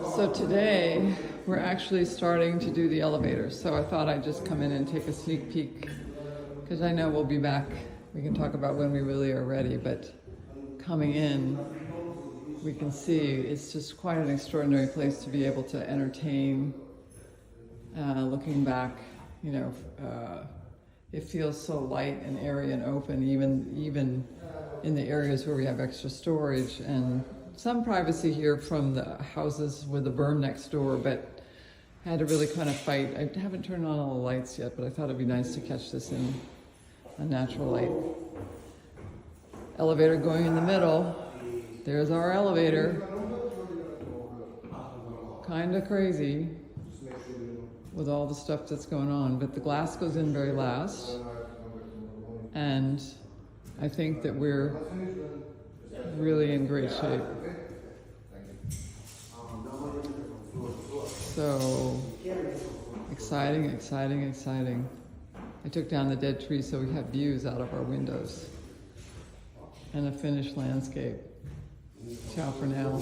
So today we're actually starting to do the elevators. So I thought I'd just come in and take a sneak peek because I know we'll be back. We can talk about when we really are ready, but coming in, we can see it's just quite an extraordinary place to be able to entertain. Looking back, it feels so light and airy and open, even in the areas where we have extra storage and some privacy here from the houses with the berm next door, but I had to really kind of fight. I haven't turned on all the lights yet, but I thought it'd be nice to catch this in a natural light. Elevator going in the middle. There's our elevator. Kind of crazy with all the stuff that's going on, but the glass goes in very last. And I think that we're really in great shape. So exciting, exciting, exciting. I took down the dead tree so we have views out of our windows and a finished landscape. Ciao for now.